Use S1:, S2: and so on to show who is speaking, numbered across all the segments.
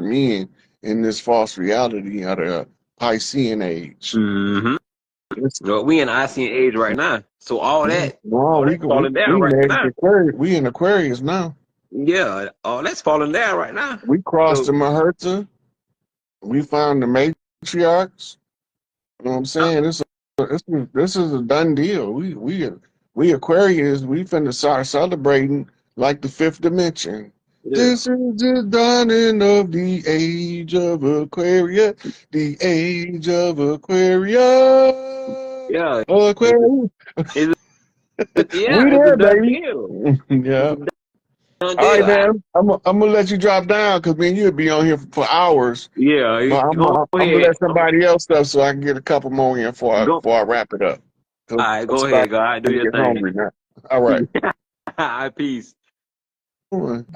S1: men in this false reality of the Piscean age.
S2: Mm-hmm.
S1: It's,
S2: Well, we in the Isaian age right now, so all that,
S1: no,
S2: all that's falling down right now.
S1: we in Aquarius now.
S2: Yeah, all that's falling down right now.
S1: We crossed the
S2: So,
S1: Maherta. We found the matriarchs. You know what I'm saying? This is a done deal. We Aquarius. We finna start celebrating like the fifth dimension.
S2: yeah,
S1: This is the dawning of the age of Aquarius. The age of Aquarius.
S2: yeah,
S1: Aquarius.
S2: it's,
S1: We
S2: yeah, it's a
S1: there,
S2: done
S1: baby.
S2: deal. It's
S1: Yeah.
S2: a done
S1: All right,
S2: deal.
S1: man. I'm gonna let you drop down because man, you'll be on here for hours.
S2: Yeah,
S1: But
S2: go
S1: I'm gonna
S2: ahead.
S1: let somebody else up so I can get a couple more in
S2: Go.
S1: before I wrap it up.
S2: All
S1: 'Cause
S2: right,
S1: I'm
S2: go
S1: starting
S2: ahead, God. Do
S1: to
S2: your
S1: get
S2: thing.
S1: hungry now. All right.
S2: All right, peace.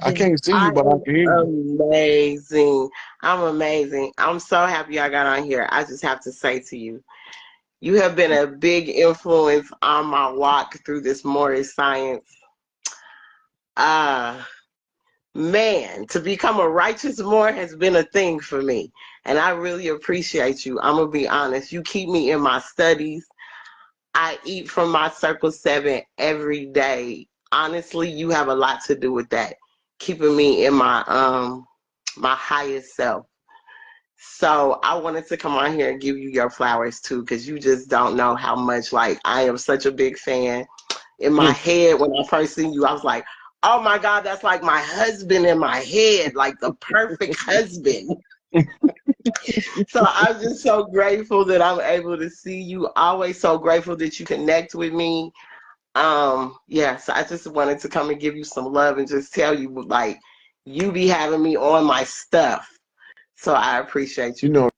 S1: I can't see you,
S3: I
S1: but I
S3: am
S1: can hear you.
S3: amazing. I'm amazing. I'm so happy I got on here. I just have to say to you, you have been a big influence on my walk through this Moorish science. Uh, Man, to become a righteous Moor has been a thing for me. And I really appreciate you. I'm going to be honest. You keep me in my studies. I eat from my circle 7 every day. Honestly, you have a lot to do with that, keeping me in my highest self. So I wanted to come on here and give you your flowers too, because you just don't know how much, like, I am such a big fan. In my head, when I first seen you, I was like, oh my God, that's like my husband in my head, like the perfect husband. So I'm just so grateful that I'm able to see you. Always so grateful that you connect with me. Yeah, so I just wanted to come and give you some love and just tell you, like, you be having me on my stuff. So I appreciate
S1: You
S3: you.
S1: know,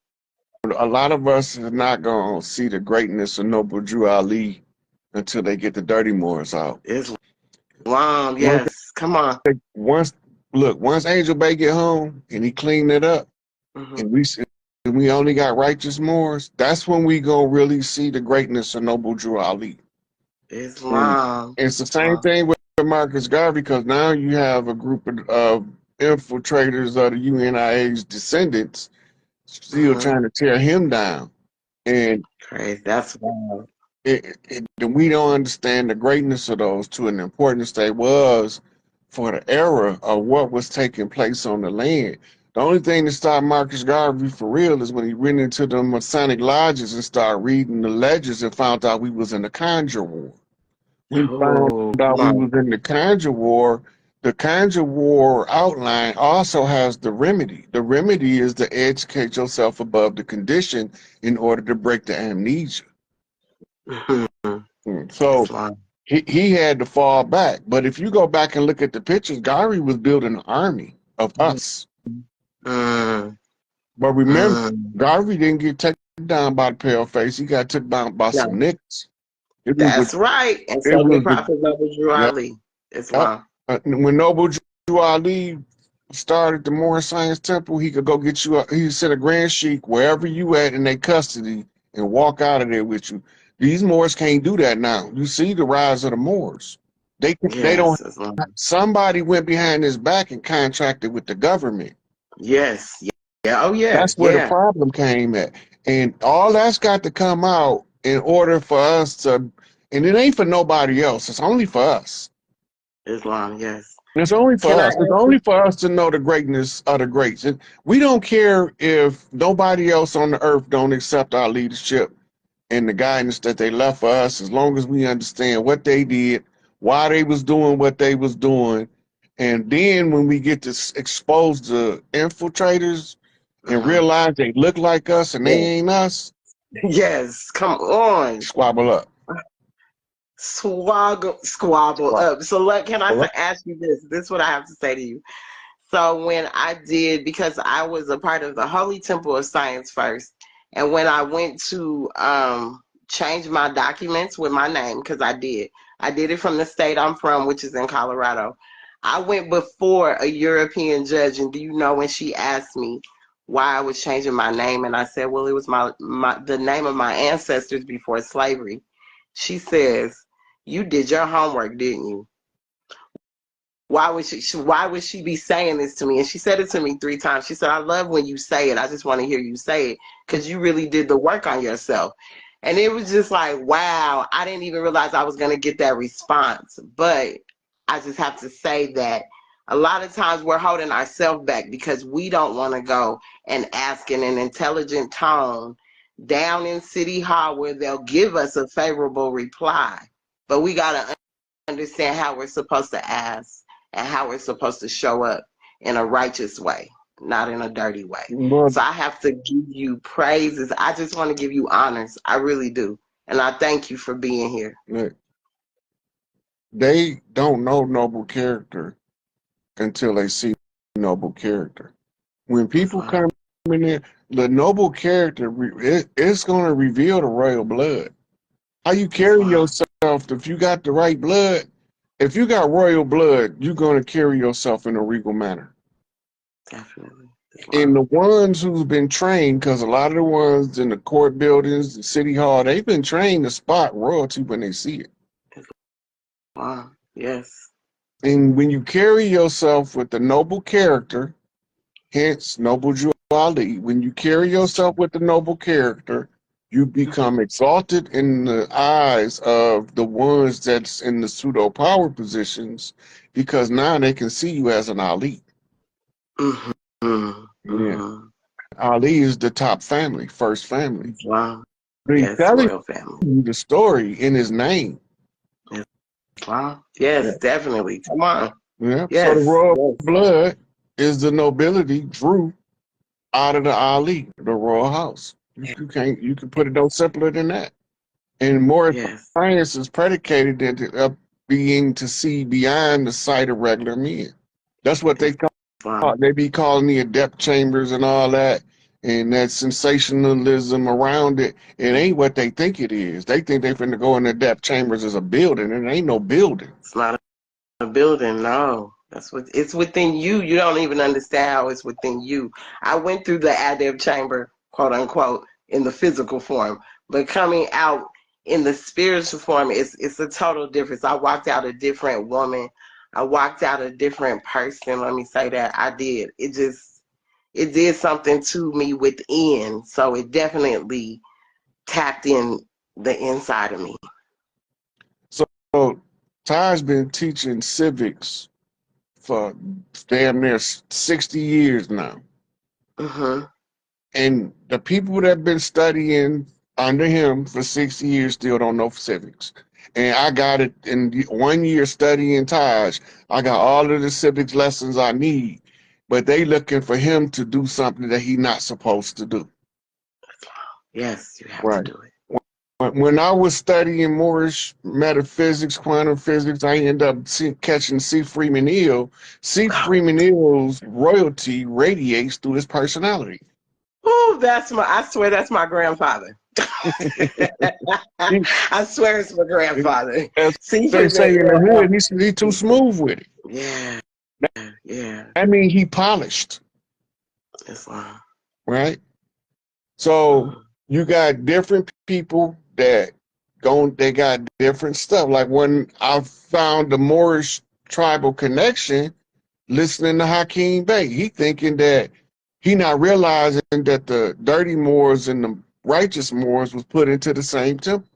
S1: a lot of us is not gonna see the greatness of Noble Drew Ali until they get the Dirty Moors out.
S3: It's long,
S1: Once,
S3: yes. Come on.
S1: once, look, once Angel Bay get home and he cleaned it up,
S3: Hmm.
S1: and we only got righteous Moors, that's when we gonna really see the greatness of Noble Drew Ali.
S3: It's
S1: And
S3: long.
S1: it's the
S3: It's
S1: same
S3: long.
S1: thing with Marcus Garvey because now you have a group of infiltrators of the UNIA's descendants still
S3: Hmm.
S1: trying to tear him down. And
S3: Crazy. That's wild.
S1: we don't understand the greatness of those two and the importance they was for the era of what was taking place on the land. The only thing that stopped Marcus Garvey for real is when he went into the Masonic lodges and started reading the ledgers and found out we was in the Conjure War. We found
S3: Oh,
S1: out
S3: come
S1: we
S3: on.
S1: was in the Conjure War. The Conjure War outline also has the remedy. The remedy is to educate yourself above the condition in order to break the amnesia.
S3: Mhm.
S1: So
S3: It's long.
S1: he had to fall back. But if you go back and look at the pictures, Gary was building an army of us.
S3: Mm,
S1: But remember,
S3: mm.
S1: Garvey didn't get taken down by the pale face. He got taken down by some
S3: No,
S1: niggas. It was the
S3: that's right. And
S1: it
S3: so did
S1: was the
S3: Prophet Noble Drew
S1: yeah.
S3: Ali. It's
S1: Yep.
S3: long.
S1: When Noble Drew Ali started the Moorish Science Temple, he could go get you. He said a grand sheik wherever you at in their custody and walk out of there with you. These Moors can't do that now. You see the rise of the Moors. They don't.
S3: Yes, it's long.
S1: Somebody went behind his back and contracted with the government.
S3: Yes. Yeah. Yeah. Oh, yeah.
S1: That's where the
S3: Yeah.
S1: problem came at, and all that's got to come out in order for us to. And it ain't for nobody else. It's only for us.
S3: It's long. Yes.
S1: It's only for
S3: Can I
S1: us. It's
S3: ask
S1: only
S3: you?
S1: for us to know the greatness of the greats. And we don't care if nobody else on the earth don't accept our leadership and the guidance that they left for us, as long as we understand what they did, why they was doing what they was doing. And then when we get to expose the infiltrators and
S3: Mhm.
S1: realize they look like us and they
S3: Yeah.
S1: ain't us,
S3: Yes. Come on.
S1: squabble up.
S3: Squabble
S1: Squabble
S3: up. So, can I
S1: up.
S3: ask you this? This is what I have to say to you. So when I did, because I was a part of the Holy Temple of Science first, and when I went to change my documents with my name, because I did it from the state I'm from, which is in Colorado. I went before a European judge, and do you know when she asked me why I was changing my name, and I said, well, it was the name of my ancestors before slavery. She says, you did your homework, didn't you? why would she be saying this to me? And she said it to me 3 times. She said, I love when you say it. I just want to hear you say it because you really did the work on yourself. And it was just like, wow, I didn't even realize I was going to get that response. But I just have to say that a lot of times we're holding ourselves back because we don't want to go and ask in an intelligent tone down in City Hall where they'll give us a favorable reply. But we got to understand how we're supposed to ask and how we're supposed to show up in a righteous way, not in a dirty way.
S1: But
S3: So I have to give you praises. I just want to give you honors. I really do. And I thank you for being here.
S1: look, they don't know noble character until they see noble character. When people come in there, the noble character, it's going to reveal the royal blood. How you carry yourself, if you got the right blood, if you got royal blood, you're going to carry yourself in a regal manner.
S3: Definitely.
S1: And the ones who's been trained, because a lot of the ones in the court buildings, the city hall, they've been trained to spot royalty when they see it.
S3: Wow. Yes.
S1: And when you carry yourself with the noble character, hence noble duality, when you carry yourself with the noble character, you become exalted in the eyes of the ones that's in the pseudo power positions, because now they can see you as an Ali. Yeah. Ali is the top family, first family.
S3: Wow.
S1: But he's
S3: Yes,
S1: telling
S3: royal family.
S1: you the story in his name.
S3: Wow. Yes, definitely. Come on.
S1: Yeah.
S3: Yes.
S1: So the royal blood is the nobility drew out of the Ali, the royal house. You can put it no simpler than that. And more science is predicated into being to see beyond the sight of regular men. That's what they call. They be calling the adept chambers and all that, and that sensationalism around it. It ain't what they think it is. They think they finna go in the adept chambers as a building, and it ain't no building.
S3: It's not a building, no. It's within you. You don't even understand how it's within you. I went through the adept chamber, quote unquote, in the physical form, but coming out in the spiritual form, it's a total difference. I walked out a different woman. I walked out a different person. Let me say that. I did. It did something to me within. So it definitely tapped in the inside of me.
S1: So Ty's been teaching civics for damn near 60 years now. And the people that have been studying under him for 60 years still don't know civics. And I got it in 1 year studying Taj. I got all of the civics lessons I need, but they looking for him to do something that he's not supposed to do.
S3: Yes, you have to do it.
S1: When I was studying Moorish metaphysics, quantum physics, I ended up catching C. Freeman Hill. C. Freeman Hill's royalty radiates through his personality.
S3: Oh, I swear that's my grandfather. I swear it's my grandfather.
S1: They say in the hood, he's too smooth with it.
S3: Yeah. Yeah.
S1: I mean, he polished.
S3: Islam.
S1: Right? So you got different people that they got different stuff. Like when I found the Moorish tribal connection, listening to Hakeem Bey, he thinking that he not realizing that the dirty Moors and the righteous Moors was put into the same temple.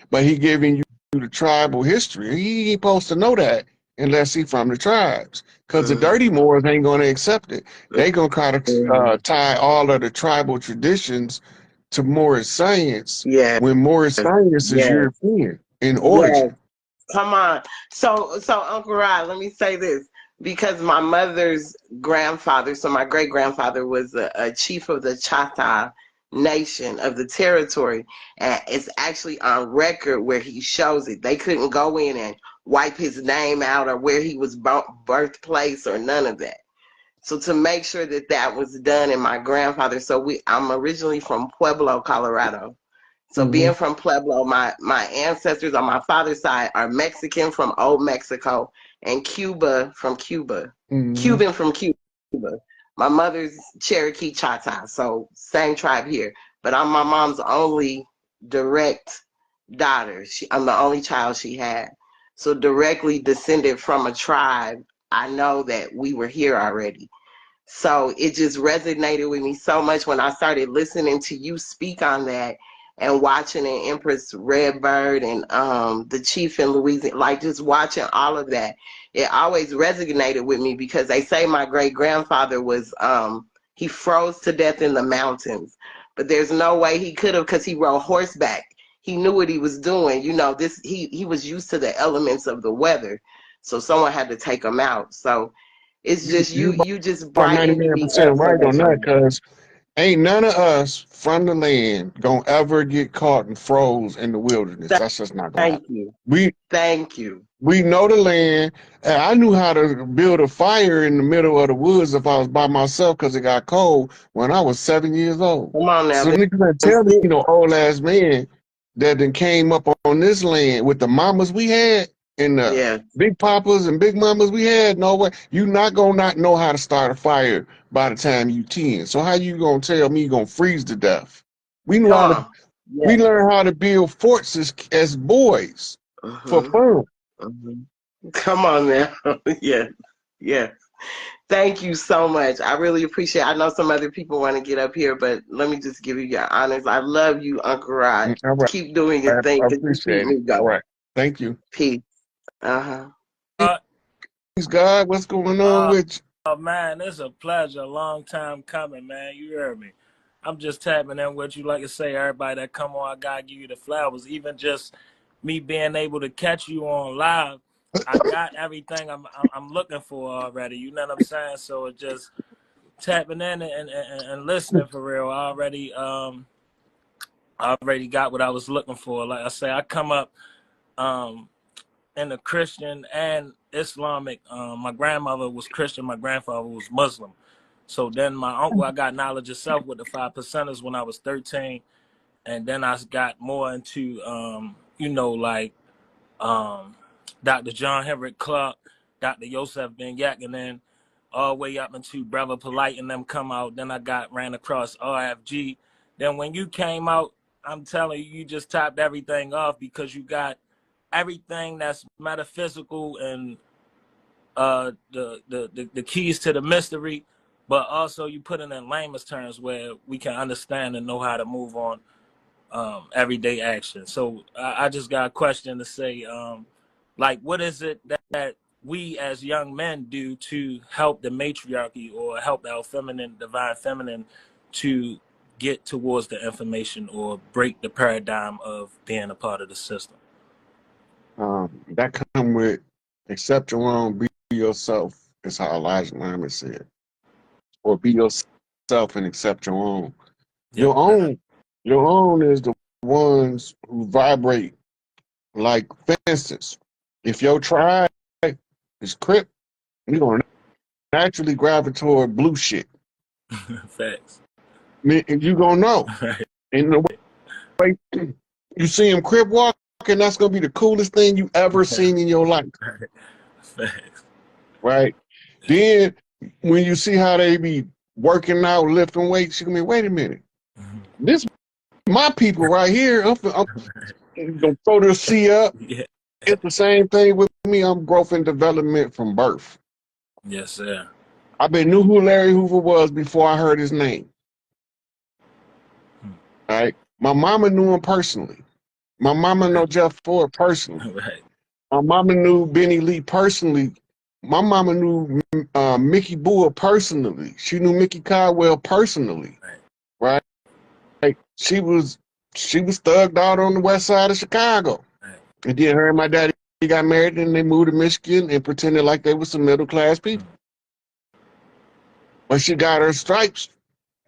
S1: But he giving you the tribal history. He ain't supposed to know that unless he from the tribes. Because the dirty Moors ain't going to accept it. They going to try to tie all of the tribal traditions to Moorish science, when Moorish science is European in origin.
S3: Come on. So Uncle Rod, let me say this. Because my mother's grandfather, so my great-grandfather was a chief of the Chata nation of the territory, and it's actually on record where he shows it. They couldn't go in and wipe his name out or where he was birthplace or none of that. So to make sure that that was done, and my grandfather, I'm originally from Pueblo, Colorado. So being from Pueblo, my ancestors on my father's side are Mexican from old Mexico and Cuba from Cuba. Cuban from Cuba. My mother's Cherokee Choctaw, so same tribe here. But I'm my mom's only direct daughter. I'm the only child she had. So directly descended from a tribe I know that we were here already. So it just resonated with me so much when I started listening to you speak on that and watching an Empress Redbird and the Chief in Louisiana, like just watching all of that. It always resonated with me because they say my great grandfather was he froze to death in the mountains, but there's no way he could have because he rode horseback. He knew what he was doing. You know, this he was used to the elements of the weather, so someone had to take him out. So it's just you just
S1: Are
S3: brighten me
S1: 99%
S3: up so
S1: right on
S3: much.
S1: that, because ain't none of us from the land gonna ever get caught and froze in the wilderness. That's just not gonna
S3: Thank
S1: happen.
S3: you.
S1: We
S3: Thank you.
S1: we know the land. And I knew how to build a fire in the middle of the woods if I was by myself because it got cold when I was 7 years old.
S3: Come on now.
S1: So niggas ain't tell me, you know, old ass man that then came up on this land with the mamas we had and the
S3: Yeah.
S1: big papas and big mamas we had. No way. You not gonna not know how to start a fire by the time you 10. So how you gonna tell me you gonna freeze to death? We knew
S3: Come
S1: how to,
S3: on. Yeah.
S1: we learned how to build forts as boys for fun.
S3: Come on now. Yes. Yes. Thank you so much. I really appreciate it. I know some other people want to get up here, but let me just give you your honors. I love you, Uncle Rod.
S1: All right.
S3: Keep doing
S1: I
S3: your thing because you keep
S1: appreciate it.
S3: me going.
S1: All right. Thank you.
S3: Peace. Uh-huh.
S1: Thanks, God. What's going on with you?
S4: Oh man, it's a pleasure. A long time coming, man. You heard me. I'm just tapping in with you. Like I say, everybody that come on, I gotta give you the flowers. Even just me being able to catch you on live, I got everything I'm looking for already. You know what I'm saying? So it just tapping in and listening for real. I already got what I was looking for. Like I say, I come up in the Christian and Islamic. My grandmother was Christian. My grandfather was Muslim. So then my uncle, I got knowledge of self with the 5 percenters when I was 13. And then I got more into, you know, like Dr. John Henrik Clark, Dr. Yosef Ben Yak, and then all the way up into Brother Polite and them come out. Then I ran across RFG. Then when you came out, I'm telling you, you just topped everything off because you got everything that's metaphysical and the keys to the mystery, but also you put it in layman's terms where we can understand and know how to move on everyday action. So I just got a question to say, like, what is it that we as young men do to help the matriarchy or help our feminine, divine feminine, to get towards the information or break the paradigm of being a part of the system?
S1: That come with accept your own, be yourself, is how Elijah Muhammad said. Or be yourself and accept your own. Your own is the ones who vibrate. Like, for instance, if your tribe is Crip, you're gonna naturally gravitate toward blue shit.
S4: Facts.
S1: And you gonna know. And the way you see him Crip walking, that's gonna be the coolest thing you ever seen in your life.
S4: Facts.
S1: Right? Then when you see how they be working out, lifting weights, you can be, wait a minute. This my people right here. I'm gonna throw this C up.
S4: Yeah.
S1: It's the same thing with me. I'm growth and development from birth.
S4: Yes, sir.
S1: I knew who Larry Hoover was before I heard his name. All right. My mama knew him personally. My mama knew Jeff Ford personally.
S4: Right.
S1: My mama knew Benny Lee personally. My mama knew Mickey Boer personally. She knew Mickey Caldwell personally. Right? She was thugged out on the west side of Chicago. And then her and my daddy got married and they moved to Michigan and pretended like they were some middle class people. But she got her stripes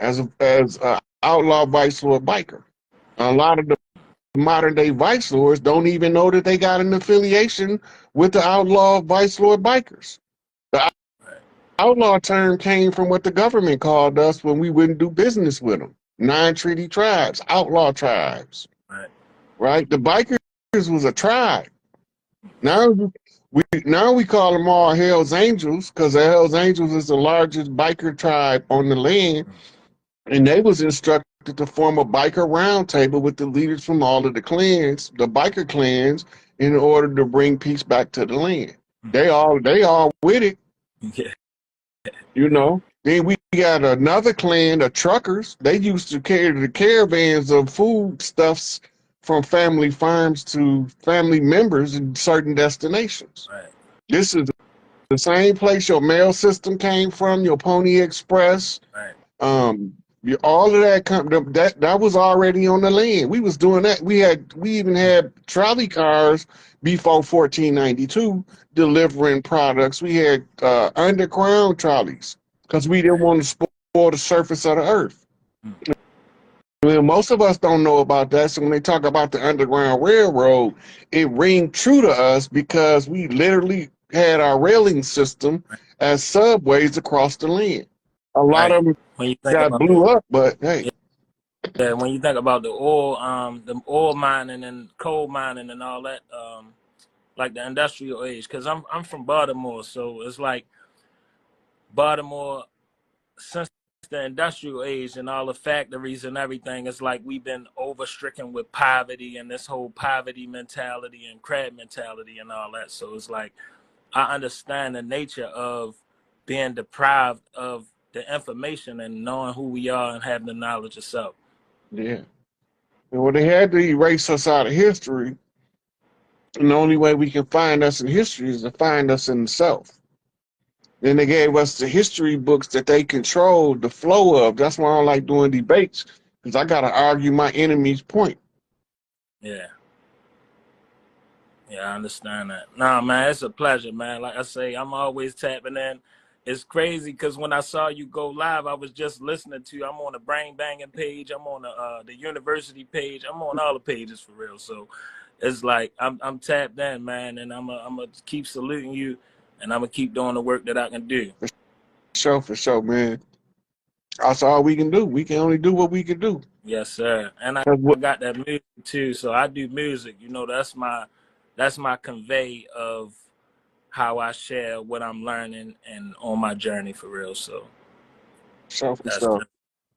S1: as a outlaw vice lord biker. A lot of the modern day vice lords don't even know that they got an affiliation with the outlaw vice lord bikers. The outlaw term came from what the government called us when we wouldn't do business with them. Non-treaty tribes, outlaw tribes. Right? The bikers was a tribe. Now we call them all Hell's Angels because the Hell's Angels is the largest biker tribe on the land, and they was instructed to form a biker roundtable with the leaders from all of the clans, the biker clans, in order to bring peace back to the land. They all with it,
S4: Yeah.
S1: You know, then we got another clan, the truckers. They used to carry the caravans of foodstuffs from family farms to family members in certain destinations.
S4: Right.
S1: This is the same place your mail system came from, your Pony Express.
S4: Right.
S1: All of that was already on the land. We was doing that. We even had trolley cars before 1492 delivering products. We had underground trolleys because we didn't want to spoil the surface of the earth.
S4: Mm.
S1: Well, most of us don't know about that. So when they talk about the Underground Railroad, it rings true to us because we literally had our railing system as subways across the land. A lot
S4: Right.
S1: of them
S4: When you think
S1: got
S4: about
S1: blew up, but hey.
S4: yeah, when you think about the oil mining and coal mining and all that, like the industrial age, because I'm from Baltimore, so it's like Baltimore since the industrial age and all the factories and everything, it's like we've been overstricken with poverty and this whole poverty mentality and crab mentality and all that. So it's like I understand the nature of being deprived of the information and knowing who we are and having the knowledge of self.
S1: Yeah. And when they had to erase us out of history, and the only way we can find us in history is to find us in the self. Then they gave us the history books that they controlled the flow of. That's why I don't like doing debates, because I got to argue my enemy's point.
S4: Yeah. Yeah, I understand that. Nah, man, it's a pleasure, man. Like I say, I'm always tapping in. It's crazy because when I saw you go live, I was just listening to you. I'm on the Brain Banging page. I'm on the university page. I'm on all the pages for real. So it's like I'm tapped in, man, and I'm gonna keep saluting you, and I'm gonna keep doing the work that I can do.
S1: For sure, man. That's all we can do. We can only do what we can do.
S4: Yes, sir. And I got that music too. So I do music. You know, that's my convey of how I share what I'm learning and on my journey for real. So that's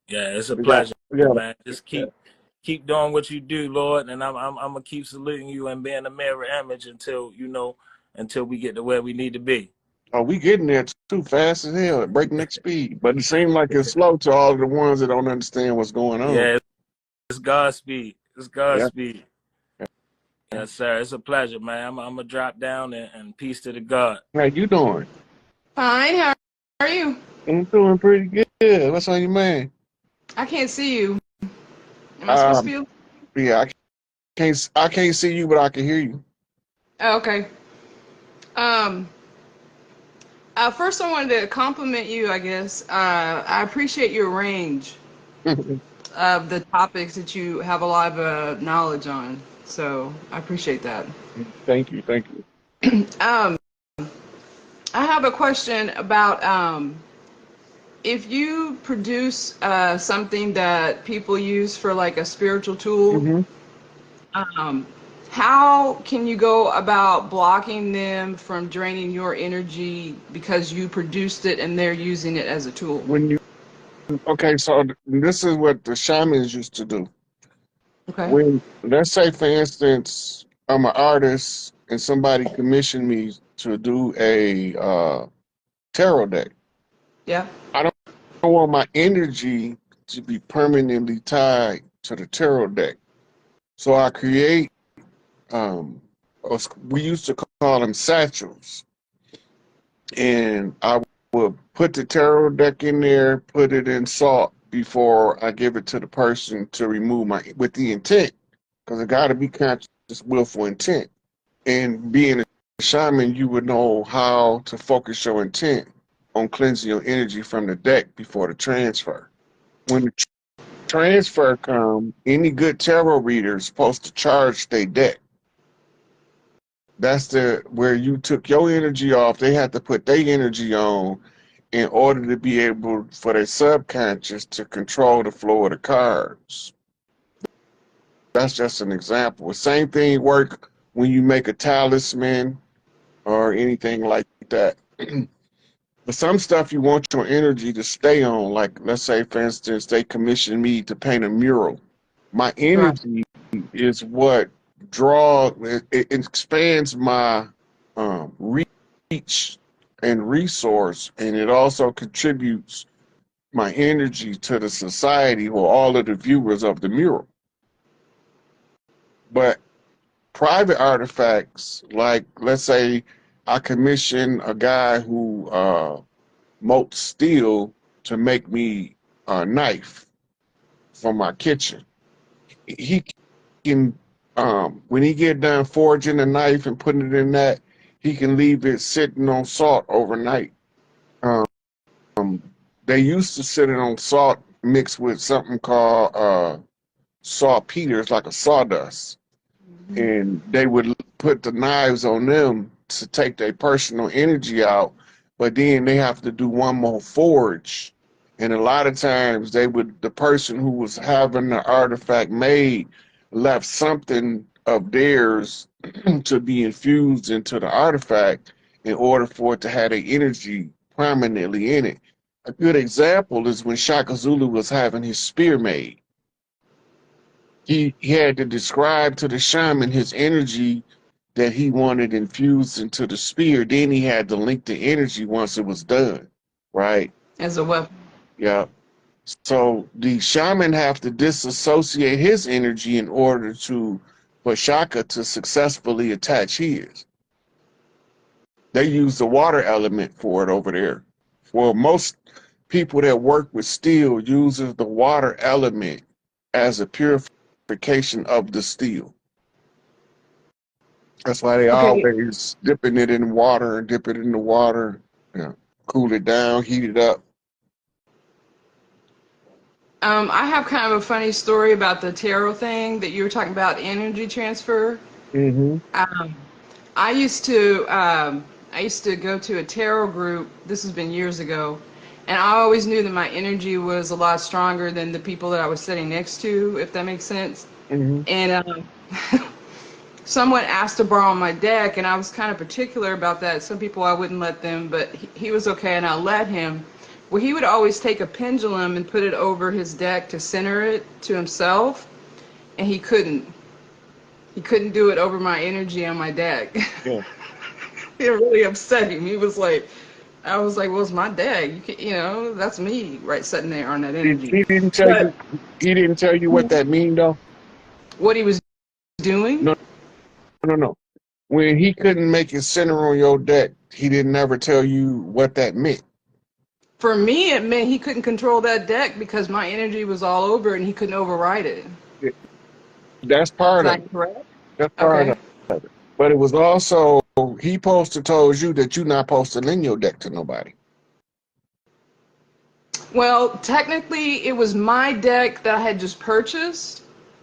S4: yeah, it's a pleasure, man. Just keep doing what you do, Lord, and I'm gonna keep saluting you and being a mirror image until we get to where we need to be.
S1: Oh, we getting there too fast as hell at breakneck speed. But it seems like it's slow to all of the ones that don't understand what's going on.
S4: Yeah, it's Godspeed. It's Godspeed.
S1: Yeah.
S4: Yes, sir. It's a pleasure, man. I'm gonna drop down and peace to the God.
S1: How you doing?
S5: Fine. How are you?
S1: I'm doing pretty good. What's on your mind?
S5: I can't see you. Am I supposed to be?
S1: Yeah, I can't see you, but I can hear you.
S5: Oh, okay. First I wanted to compliment you, I guess. I appreciate your range of the topics that you have a lot of knowledge on. So I appreciate that.
S1: Thank you.
S5: I have a question about if you produce something that people use for like a spiritual tool, how can you go about blocking them from draining your energy because you produced it and they're using it as a tool?
S1: Okay, so this is what the shamans used to do.
S5: Okay.
S1: When, let's say, for instance, I'm an artist and somebody commissioned me to do a tarot deck.
S5: Yeah.
S1: I don't want my energy to be permanently tied to the tarot deck. So I create, we used to call them satchels. And I would put the tarot deck in there, put it in salt before I give it to the person to remove with the intent. Because it got to be conscious, willful intent. And being a shaman, you would know how to focus your intent on cleansing your energy from the deck before the transfer. When the transfer comes, any good tarot reader is supposed to charge their deck. That's where you took your energy off. They had to put their energy on in order to be able for their subconscious to control the flow of the cards. That's just an example. The same thing work when you make a talisman or anything like that. But some stuff you want your energy to stay on. Like, let's say, for instance, they commissioned me to paint a mural. My energy is what it expands my reach and resource, and it also contributes my energy to the society or all of the viewers of the mural. But private artifacts, like let's say I commission a guy who molds steel to make me a knife for my kitchen. He can, when he get done forging a knife and putting it in that, he can leave it sitting on salt overnight. Um, they used to sit it on salt mixed with something called saltpeter. It's like a sawdust. And they would put the knives on them to take their personal energy out, but then they have to do one more forge. And a lot of times the person who was having the artifact made left something of theirs to be infused into the artifact in order for it to have their energy prominently in it. A good example is when Shaka Zulu was having his spear made. He had to describe to the shaman his energy that he wanted infused into the spear. Then he had to link the energy once it was done, right?
S5: As a weapon.
S1: Yeah. So the shaman have to disassociate his energy in order for Shaka to successfully attach his. They use the water element for it over there. Well, most people that work with steel uses the water element as a purification of the steel. That's why they
S5: Okay.
S1: always dipping it in water and dip it in the water, cool it down, heat it up.
S5: I have kind of a funny story about the tarot thing that you were talking about, energy transfer.
S1: Mm-hmm.
S5: I used to go to a tarot group. This has been years ago, and I always knew that my energy was a lot stronger than the people that I was sitting next to, if that makes sense.
S1: Mm-hmm.
S5: And someone asked to borrow my deck, and I was kind of particular about that. Some people I wouldn't let them, but he was okay, and I let him. Well, he would always take a pendulum and put it over his deck to center it to himself, and he couldn't. He couldn't do it over my energy on my deck.
S1: Yeah.
S5: It really upset him. He was like, I was like, well, it's my deck. That's me, right, sitting there on that energy.
S1: He didn't tell
S5: But
S1: you. He didn't tell you what that mean, though.
S5: what he was doing?
S1: No. When he couldn't make it center on your deck, he didn't ever tell you what that meant.
S5: For me, it meant he couldn't control that deck because my energy was all over it and he couldn't override it.
S1: That's part
S5: Is
S1: of
S5: that
S1: it.
S5: correct?
S1: That's part
S5: Okay.
S1: of it. But it was also, he supposed to told you that you're not supposed to lend your deck to nobody.
S5: Well, technically, it was my deck that I had just purchased,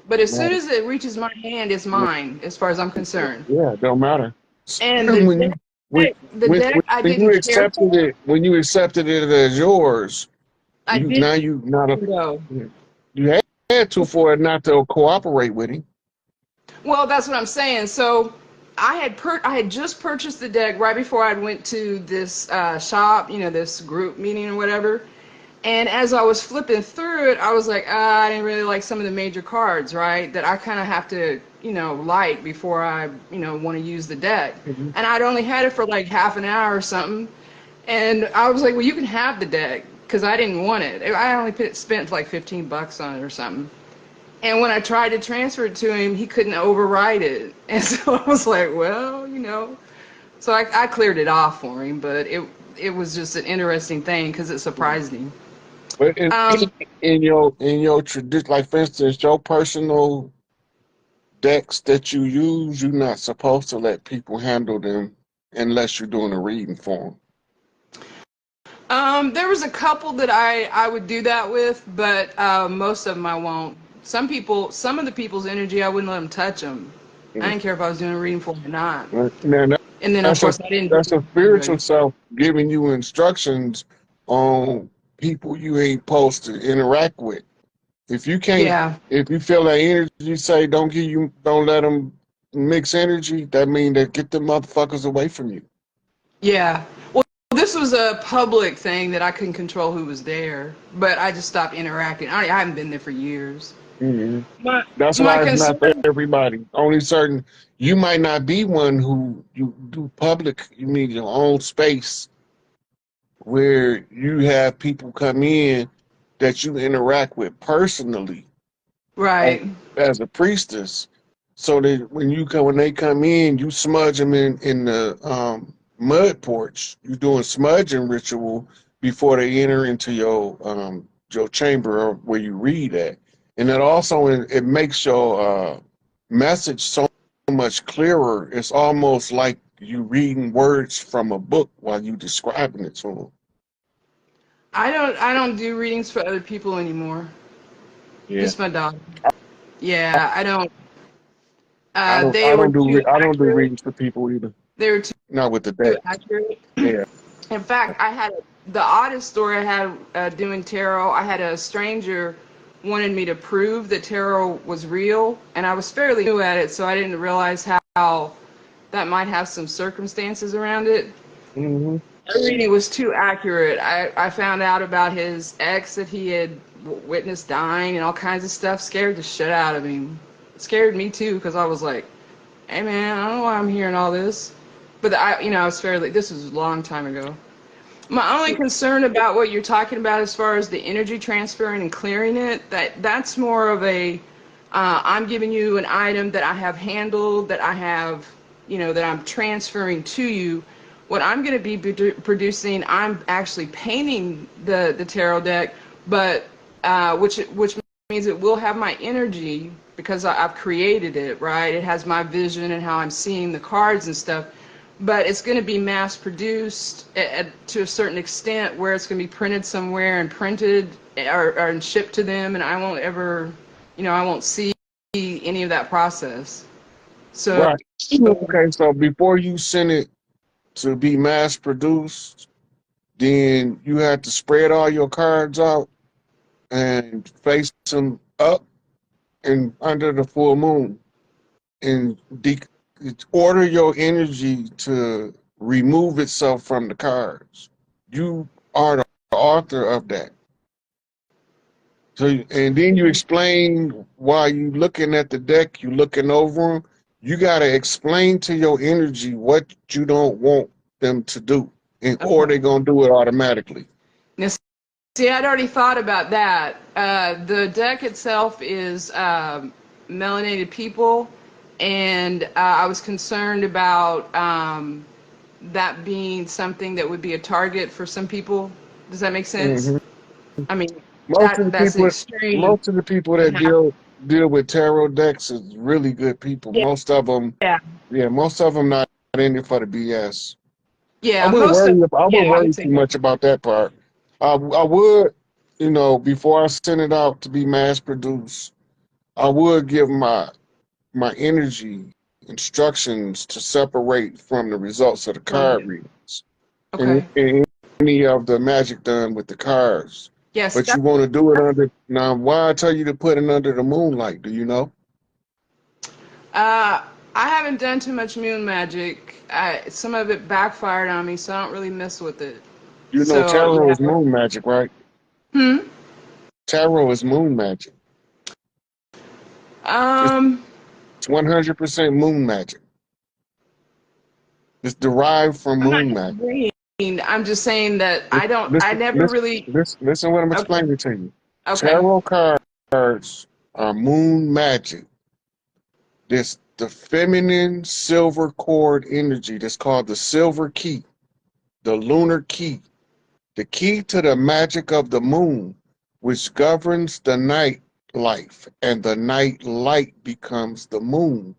S5: but as soon as it reaches my hand, it's mine, as far as I'm concerned.
S1: Yeah, it don't matter.
S5: And the
S1: When you
S5: deck I
S1: when you
S5: didn't care
S1: accepted
S5: for,
S1: it, when you accepted it as yours,
S5: I
S1: you
S5: didn't
S1: now you not a,
S5: go.
S1: you had to for it not to cooperate with him.
S5: Well, that's what I'm saying. So I had just purchased the deck right before I went to this shop, this group meeting or whatever. And as I was flipping through it, I was like, I didn't really like some of the major cards, right? That I kind of have to, like before I, want to use the deck.
S1: Mm-hmm.
S5: And I'd only had it for like half an hour or something. And I was like, well, you can have the deck because I didn't want it. I only spent like $15 on it or something. And when I tried to transfer it to him, he couldn't override it. And so I was like, well, So I cleared it off for him, but it was just an interesting thing because it surprised him.
S1: But in your tradition, like for instance, your personal decks that you use, you're not supposed to let people handle them unless you're doing a reading for them.
S5: There was a couple that I would do that with, but most of them I won't. Some of the people's energy, I wouldn't let them touch them. I didn't care if I was doing a reading for them or not.
S1: Now,
S5: And then, of course, I didn't.
S1: that's a spiritual self giving you instructions on people you ain't supposed to interact with. If you can't,
S5: Yeah.
S1: if you feel that energy, say don't let them mix energy. That means that get the motherfuckers away from you.
S5: Yeah. Well, this was a public thing that I couldn't control who was there, but I just stopped interacting. I haven't been there for years.
S1: Mm-hmm.
S5: My,
S1: That's
S5: my
S1: why it's
S5: concern,
S1: not for everybody. Only certain. You might not be one who you do public. You need your own space where you have people come in that you interact with personally as,
S5: Right.
S1: as a priestess, so that when they come in, you smudge them in the mud porch. You're doing smudging ritual before they enter into your chamber or where you read at, and it also it makes your message so much clearer. It's almost like you reading words from a book while you describing it to them.
S5: I don't do readings for other people anymore.
S1: Yeah,
S5: Just my dog. Yeah, I don't.
S1: I
S5: They were
S1: don't do
S5: too
S1: I don't do
S5: accurate.
S1: readings for people either.
S5: They were
S1: Not with the
S5: too
S1: deck.
S5: accurate.
S1: Yeah.
S5: In fact, I had the oddest story I had doing tarot. I had a stranger wanted me to prove that tarot was real, and I was fairly new at it, so I didn't realize how that might have some circumstances around it.
S1: Hmm.
S5: The reading was too accurate. I found out about his ex that he had witnessed dying and all kinds of stuff. Scared the shit out of him. Scared me too, because I was like, hey man, I don't know why I'm hearing all this. But I was fairly, this was a long time ago. My only concern about what you're talking about as far as the energy transferring and clearing it, that's more of a, I'm giving you an item that I have handled, that I have, that I'm transferring to you. What I'm going to be producing, I'm actually painting the tarot deck, but which means it will have my energy because I've created it, right? It has my vision and how I'm seeing the cards and stuff, but it's going to be mass produced to a certain extent where it's going to be printed somewhere and printed or shipped to them, and I won't ever, I won't see any of that process. So,
S1: Right. Okay, so before you send it to be mass produced, then you have to spread all your cards out and face them up and under the full moon, and order your energy to remove itself from the cards. You are the author of that. So, and then you explain while you looking at the deck, you looking over them. You got to explain to your energy what you don't want them to do, and or
S5: okay.
S1: they're gonna do it automatically.
S5: Now, see, I'd already thought about that. The deck itself is melanated people, and I was concerned about that being something that would be a target for some people. Does that make sense?
S1: Hmm.
S5: I mean,
S1: Most of the
S5: that's the
S1: people,
S5: extreme.
S1: most of the people
S5: And
S1: that
S5: how,
S1: deal with tarot decks is really good people.
S5: yeah,
S1: Most of them,
S5: yeah,
S1: yeah, most of them not in it for the BS. I
S5: yeah.
S1: wouldn't
S5: Most of,
S1: worry. I wouldn't
S5: yeah, I
S1: worry
S5: would
S1: too
S5: say,
S1: much about that part. I would, before I send it out to be mass produced, I would give my energy instructions to separate from the results of the
S5: from
S1: card
S5: it.
S1: readings
S5: Okay.
S1: and any of the magic done with the cards.
S5: Yes,
S1: But you want to do it under now. Why I tell you to put it under the moonlight? Do you know?
S5: uh, I haven't done too much moon magic. Some of it backfired on me, so I don't really mess with it.
S1: You know
S5: So
S1: tarot
S5: yeah.
S1: is moon magic, right?
S5: Hmm.
S1: Tarot is moon magic. It's
S5: Um,
S1: 100% moon magic. It's derived from
S5: I'm not
S1: moon magic.
S5: disagreeing. I'm just saying that I don't. I
S1: Listen,
S5: never
S1: listen,
S5: really.
S1: listen what I'm
S5: Okay.
S1: explaining to you.
S5: Okay.
S1: Tarot cards are moon magic. This the feminine silver cord energy that's called the silver key, the lunar key, the key to the magic of the moon, which governs the night life, and the night light becomes the moon.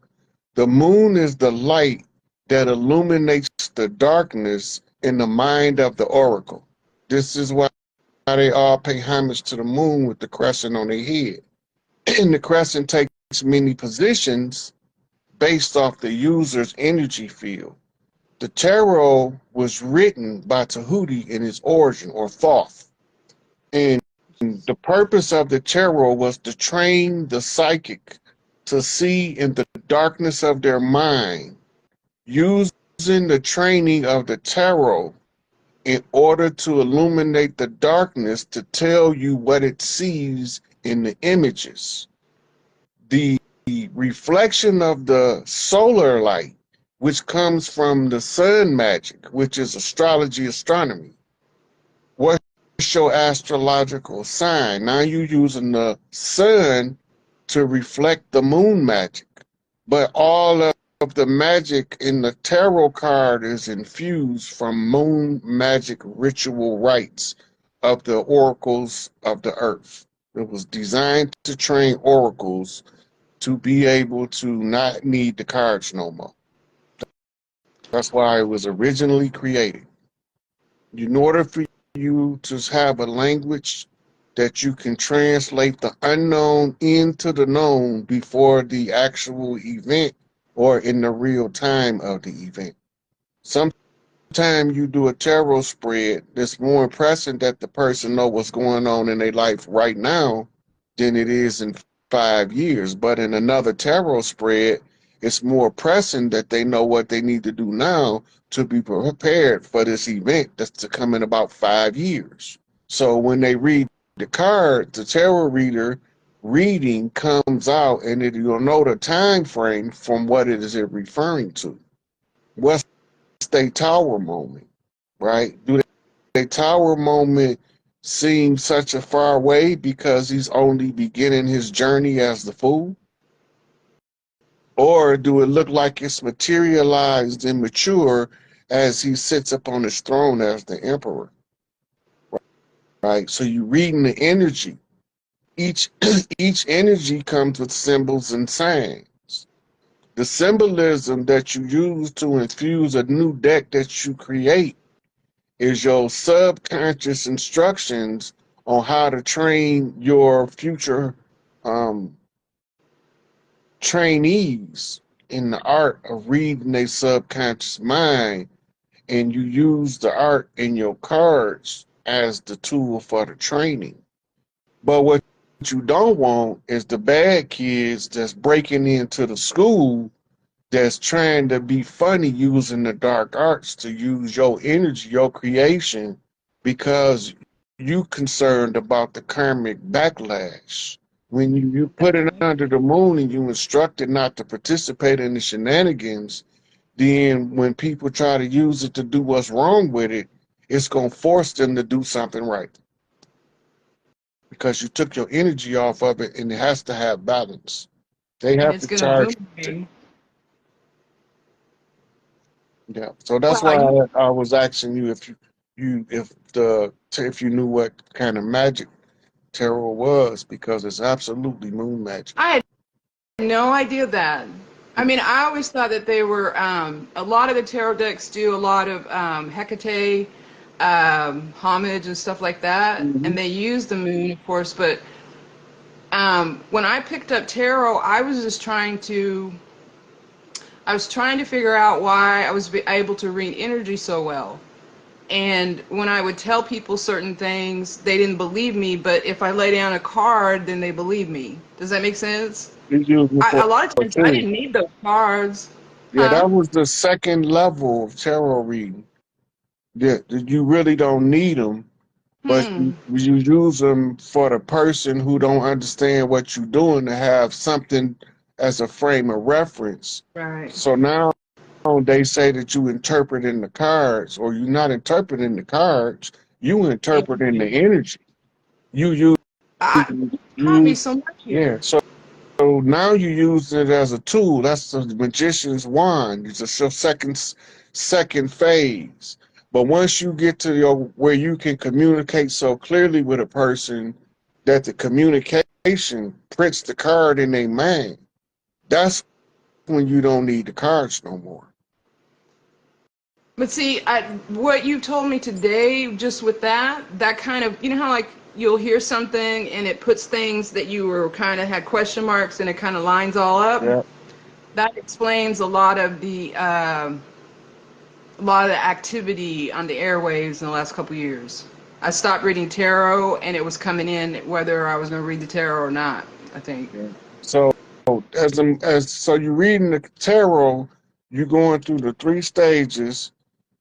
S1: The moon is the light that illuminates the darkness in the mind of the oracle. This is why they all pay homage to the moon with the crescent on their head. And the crescent takes many positions based off the user's energy field. The tarot was written by Tahuti in its origin, or Thoth. And the purpose of the tarot was to train the psychic to see in the darkness of their mind, using the training of the tarot in order to illuminate the darkness to tell you what it sees in the images. The reflection of the solar light, which comes from the sun magic, which is astrology, astronomy, that's your astrological sign. Now you're using the sun to reflect the moon magic. But all of the magic in the tarot card is infused from moon magic ritual rites of the oracles of the earth. It was designed to train oracles to be able to not need the cards no more. That's why it was originally created. In order for you to have a language that you can translate the unknown into the known before the actual event or in the real time of the event. Sometimes you do a tarot spread, it's more impressive that the person know what's going on in their life right now than it is in 5 years. But in another tarot spread, it's more pressing that they know what they need to do now to be prepared for this event that's to come in about 5 years. So when they read the card, the tarot reader reading comes out, and you'll know the time frame from what it is referring to. What's their tower moment, right? Do their tower moment seem such a far away because he's only beginning his journey as the fool? Or do it look like it's materialized and mature as he sits up on his throne as the emperor? Right? So you're reading the energy. Each energy comes with symbols and signs. The symbolism that you use to infuse a new deck that you create is your subconscious instructions on how to train your future trainees in the art of reading their subconscious mind, and you use the art in your cards as the tool for the training. But what you don't want is the bad kids that's breaking into the school that's trying to be funny using the dark arts to use your energy, your creation, because you concerned about the karmic backlash. When you put it under the moon and you instructed not to participate in the shenanigans, then when people try to use it to do what's wrong with it, it's going to force them to do something right. Because you took your energy off of it, and it has to have balance. They have to charge. Yeah, so that's why I was asking you if you knew what kind of magic tarot was, because it's absolutely moon magic.
S5: I had no idea that. I mean, I always thought that they were, a lot of the tarot decks do a lot of Hecate, homage and stuff like that, and they use the moon, of course, but when I picked up tarot, I was trying to figure out why I was able to read energy so well. And when I would tell people certain things, they didn't believe me, but if I lay down a card, then they believe me. Does that make sense? A lot of times I didn't need those cards.
S1: Yeah, that was the second level of tarot reading. That you really don't need them, but you use them for the person who don't understand what you're doing to have something as a frame of reference.
S5: Right.
S1: So now they say that you interpreting the cards, or you're not interpreting the cards, you interpreting the energy. You
S5: taught me so much here.
S1: Yeah, so now you use it as a tool. That's the magician's wand. It's your second phase. But once you get to where you can communicate so clearly with a person that the communication prints the card in their mind, that's when you don't need the cards no more.
S5: But see, what you told me today, just with that kind of, you know how like you'll hear something and it puts things that you were kind of had question marks and it kind of lines all up?
S1: Yeah.
S5: That explains a lot of the activity on the airwaves in the last couple years. I stopped reading tarot and it was coming in whether I was going to read the tarot or not, I think.
S1: Yeah. So so you're reading the tarot, you're going through the 3 stages.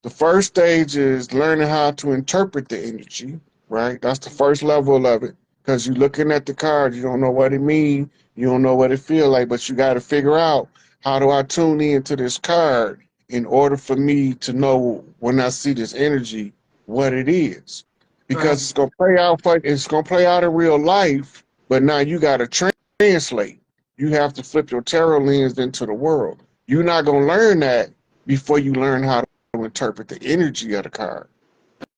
S1: The first stage is learning how to interpret the energy, right? That's the first level of it, because you're looking at the card, you don't know what it means, you don't know what it feels like, but you got to figure out, how do I tune into this card in order for me to know when I see this energy what it is? because it's gonna play out in real life. But now you got to translate. You have to flip your tarot lens into the world. You're not gonna learn that before you learn how to interpret the energy of the card.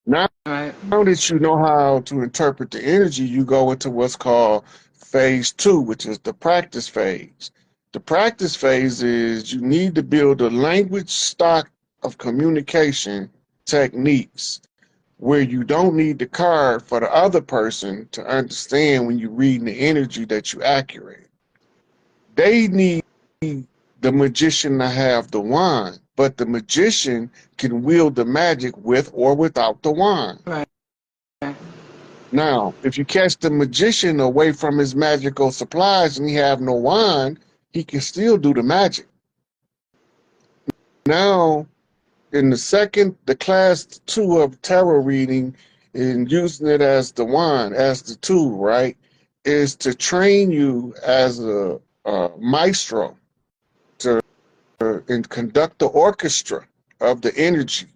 S1: Now, now that you know how to interpret the energy, you go into what's called phase 2, which is the practice phase. The practice phase is you need to build a language stock of communication techniques where you don't need the card for the other person to understand when you're reading the energy that you accurate. They need the magician to have the wand, but the magician can wield the magic with or without the wand.
S5: Right.
S1: Now, if you catch the magician away from his magical supplies and he have no wand, he can still do the magic. Now, in the class 2 of tarot reading and using it as the wand, as the tool, right, is to train you as a maestro to and conduct the orchestra of the energy.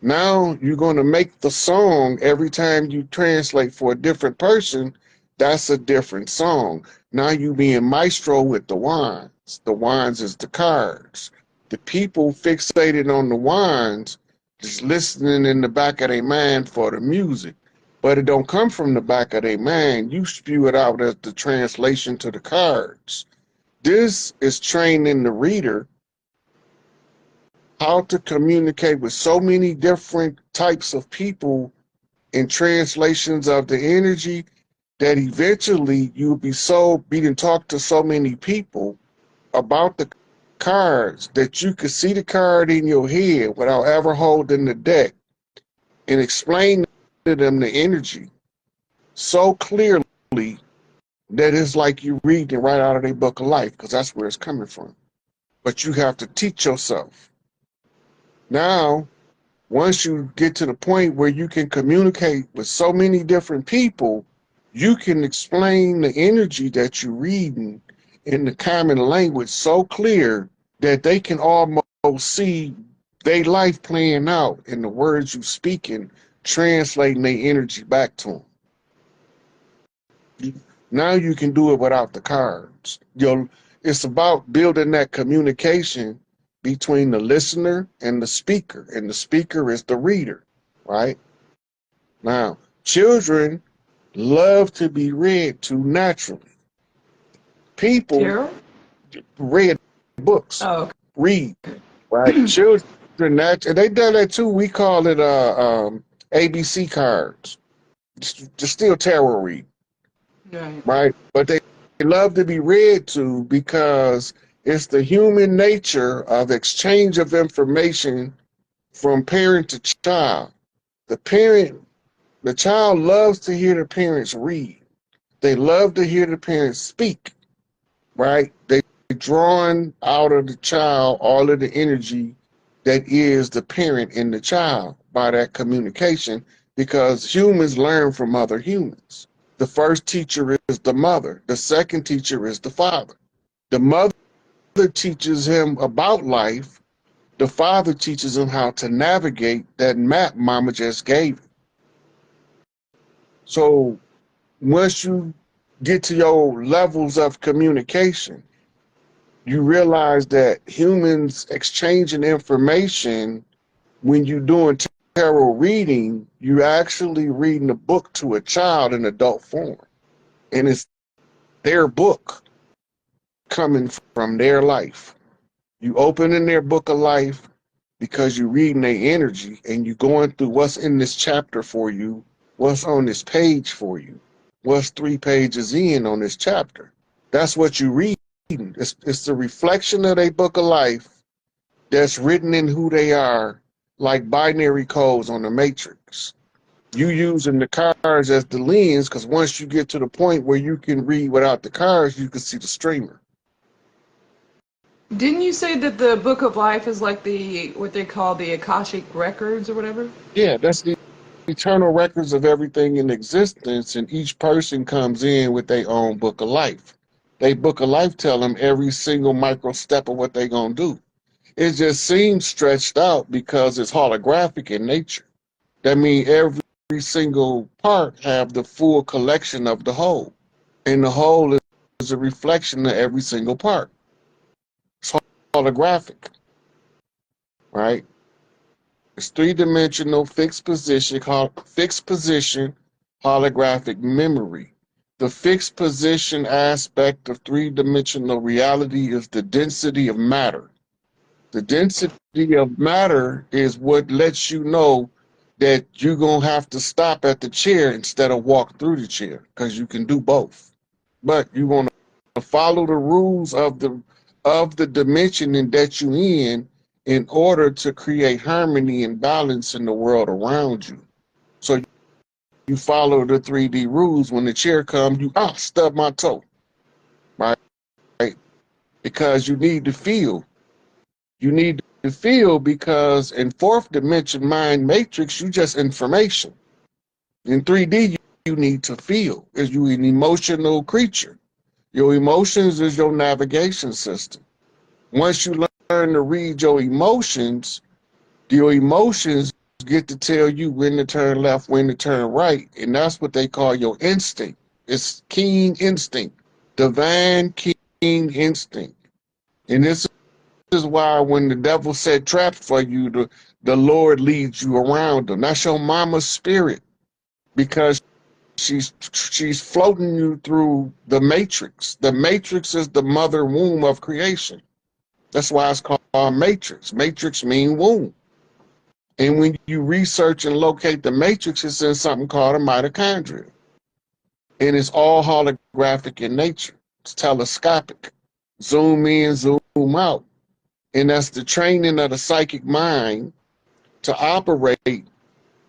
S1: Now you're going to make the song every time you translate for a different person. That's a different song. Now you being maestro with the wands. The wands is the cards. The people fixated on the wands just listening in the back of their mind for the music. But it don't come from the back of their mind. You spew it out as the translation to the cards. This is training the reader how to communicate with so many different types of people in translations of the energy that eventually you'll be being talked to so many people about the cards that you could see the card in your head without ever holding the deck and explain to them the energy so clearly that it's like you reading right out of their book of life, because that's where it's coming from. But you have to teach yourself. Now, once you get to the point where you can communicate with so many different people, you can explain the energy that you're reading in the common language so clear that they can almost see their life playing out in the words you speaking, translating their energy back to them. Now you can do it without the cards. It's about building that communication between the listener and the speaker is the reader, right? Now, children love to be read to naturally. People read books, read, right? Children, they done that too. We call it ABC cards, just still tarot read, right? But they love to be read to because it's the human nature of exchange of information from parent to child. The child loves to hear the parents read. They love to hear the parents speak, right? They drawing out of the child all of the energy that is the parent in the child by that communication, because humans learn from other humans. The first teacher is the mother. The second teacher is the father. The mother teaches him about life. The father teaches him how to navigate that map mama just gave him. So once you get to your levels of communication, you realize that humans exchanging information, when you're doing tarot reading, you're actually reading a book to a child in adult form. And it's their book coming from their life. You open in their book of life because you're reading their energy and you're going through what's in this chapter for you, what's on this page for you, what's 3 pages in on this chapter. That's what you're reading. It's the reflection of their book of life that's written in who they are, like binary codes on the matrix. You using the cards as the lens, because once you get to the point where you can read without the cards, you can see the streamer.
S5: Didn't you say that the Book of Life is like what they call the Akashic records or whatever?
S1: Yeah, that's the eternal records of everything in existence, and each person comes in with their own book of life. They book of life tell them every single micro step of what they're going to do. It just seems stretched out because it's holographic in nature. That means every single part have the full collection of the whole. And the whole is a reflection of every single part. It's holographic, right? It's three-dimensional fixed position holographic memory. The fixed position aspect of three-dimensional reality is the density of matter. The density of matter is what lets you know that you're going to have to stop at the chair instead of walk through the chair, because you can do both. But you want to follow the rules of the dimension in that you're in order to create harmony and balance in the world around you. So you follow the 3D rules. When the chair comes, you stub my toe, right? Because you need to feel. You need to feel, because in fourth dimension mind matrix, you just information. In 3D, you need to feel. Is you an emotional creature? Your emotions is your navigation system. Once you learn to read your emotions get to tell you when to turn left, when to turn right, and that's what they call your instinct. It's keen instinct, divine keen instinct. And this is why when the devil set traps for you, the Lord leads you around them. That's your mama's spirit, because she's floating you through the matrix. The matrix is the mother womb of creation. That's why it's called matrix. Matrix mean womb. And when you research and locate the matrix, it's in something called a mitochondria. And it's all holographic in nature. It's telescopic. Zoom in, zoom out. And that's the training of the psychic mind to operate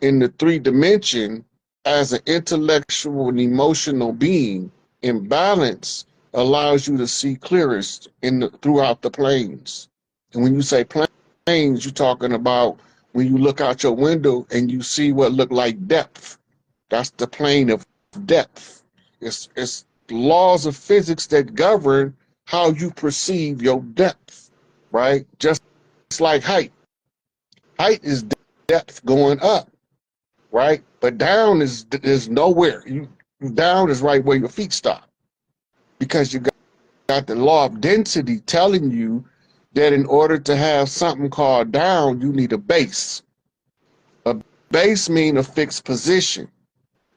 S1: in the 3D as an intellectual and emotional being. In balance allows you to see clearest throughout the planes. And when you say planes, you're talking about when you look out your window and you see what look like depth. That's the plane of depth. It's laws of physics that govern how you perceive your depth, right? Just like height. Height is depth going up, right? But down is nowhere. Down is right where your feet stop, because you got the law of density telling you that in order to have something called down, you need a base. A base means a fixed position.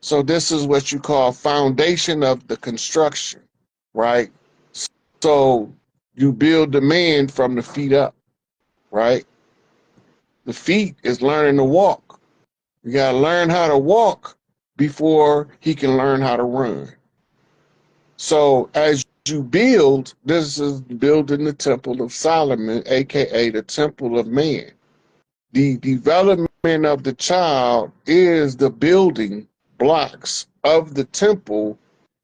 S1: So this is what you call foundation of the construction, right? So you build the man from the feet up, right? The feet is learning to walk. You got to learn how to walk before he can learn how to run. So as you build, this is building the Temple of Solomon, aka the Temple of Man. The development of the child is the building blocks of the temple,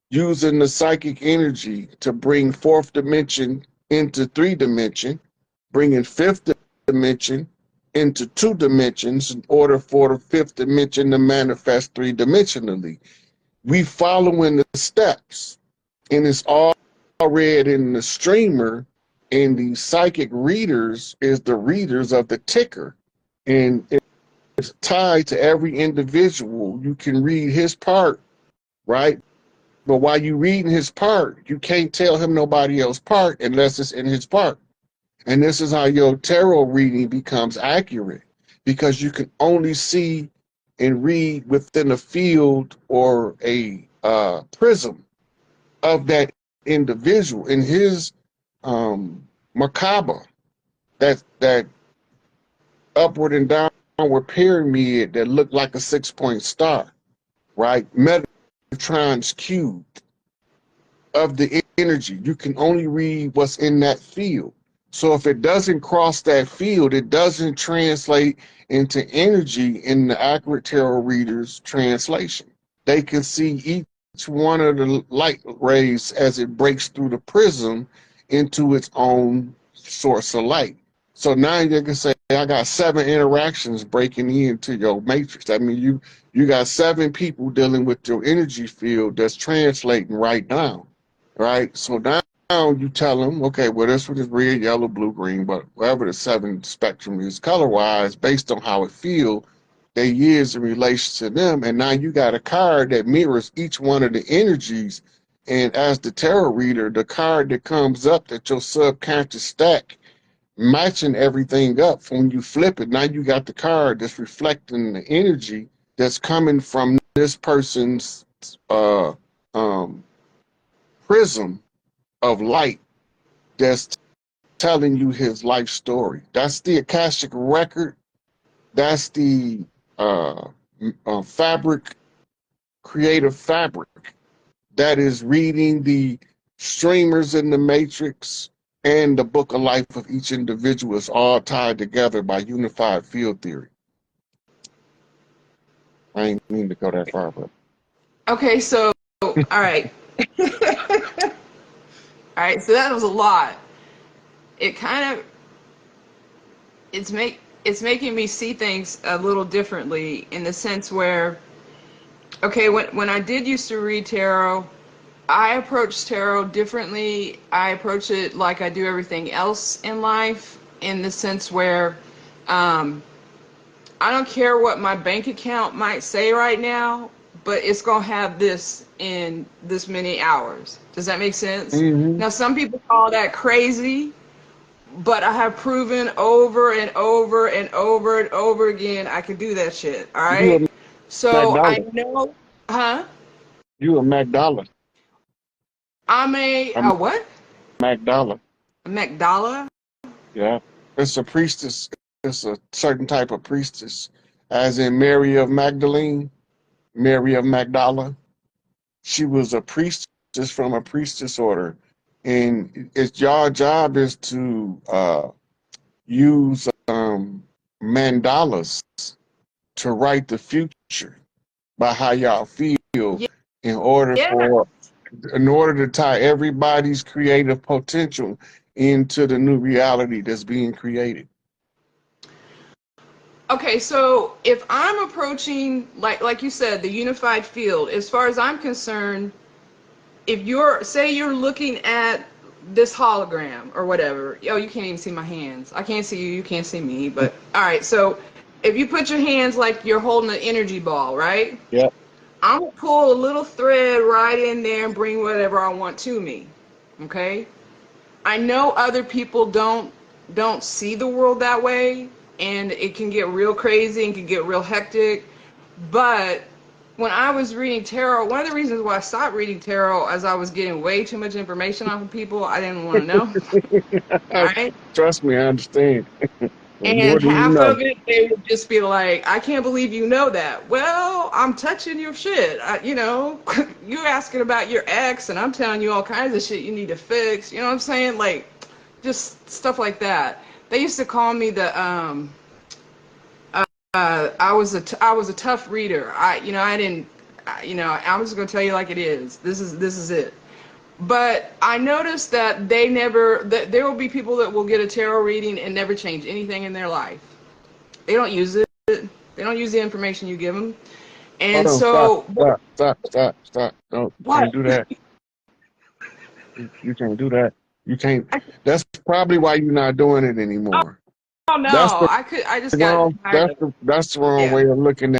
S1: using the psychic energy to bring fourth dimension into 3D, bringing fifth dimension into 2 dimensions in order for the fifth dimension to manifest 3-dimensionally. We following the steps, and it's all read in the streamer, and the psychic readers is the readers of the ticker, and it's tied to every individual. You can read his part, right? But while you reading his part, you can't tell him nobody else's part unless it's in his part. And this is how your tarot reading becomes accurate, because you can only see and read within a field or a prism of that individual. In his macabre, that upward and downward pyramid that looked like a 6-point star, right? Metatron's cube of the energy. You can only read what's in that field. So if it doesn't cross that field, it doesn't translate into energy in the accurate tarot reader's translation. They can see each one of the light rays as it breaks through the prism into its own source of light. So now you can say, I got 7 interactions breaking into your matrix. I mean, you got 7 people dealing with your energy field that's translating right now, right? So now you tell them, okay, well, this one is red, yellow, blue, green, but whatever the 7 spectrum is color-wise, based on how it feels, their years in relation to them. And now you got a card that mirrors each one of the energies. And as the tarot reader, the card that comes up that your subconscious stack, matching everything up, when you flip it, now you got the card that's reflecting the energy that's coming from this person's prism of light that's telling you his life story. That's the Akashic record. That's the fabric, creative fabric that is reading the streamers in the matrix, and the book of life of each individual is all tied together by unified field theory. I ain't mean to go that far, but
S5: Okay, so all right. All right, so that was a lot. It kind of it's making me see things a little differently, in the sense where, okay, when I did used to read tarot, I approach tarot differently. I approach it like I do everything else in life, in the sense where I don't care what my bank account might say right now, but it's going to have this in this many hours. Does that make sense?
S1: mm-hmm.
S5: Now, some people call that crazy, but I have proven over and over and over and over again I can do that shit. All right?
S1: You a
S5: So I
S1: McDollar.
S5: know, huh?
S1: You a McDollar.
S5: I'm a what?
S1: McDollar.
S5: A McDollar?
S1: Yeah. It's a priestess. It's a certain type of priestess, as in Mary of Magdalene, Mary of Magdala. She was a priestess from a priestess order, and it's your job is to use mandalas to write the future by how y'all feel,
S5: Yeah.
S1: in order to tie everybody's creative potential into the new reality that's being created.
S5: Okay, so if I'm approaching, like you said, the unified field, as far as I'm concerned, if say you're looking at this hologram or whatever, oh, you can't even see my hands. I can't see you, you can't see me, but all right, so if you put your hands like you're holding an energy ball, right?
S1: Yep.
S5: I'm gonna pull a little thread right in there and bring whatever I want to me, okay? I know other people don't see the world that way, and it can get real crazy and can get real hectic. But when I was reading tarot, one of the reasons why I stopped reading tarot, as I was getting way too much information off of people I didn't want to know. All right?
S1: Trust me, I understand. More
S5: And
S1: than you
S5: half
S1: know.
S5: of it, they would just be like, I can't believe you know that. Well, I'm touching your shit. You're asking about your ex, and I'm telling you all kinds of shit you need to fix. You know what I'm saying? Like, just stuff like that. They used to call me the, I was a tough reader. I was just gonna tell you like it is. This is it. But I noticed that that there will be people that will get a tarot reading and never change anything in their life. They don't use it. They don't use the information you give them. And
S1: Hold on,
S5: so,
S1: stop. No, you
S5: what?
S1: can't do that. You can't do that. You can't. That's probably why you're not doing it anymore.
S5: Oh no,
S1: That's the
S5: I just got tired of it.
S1: that's the wrong
S5: Yeah.
S1: way of looking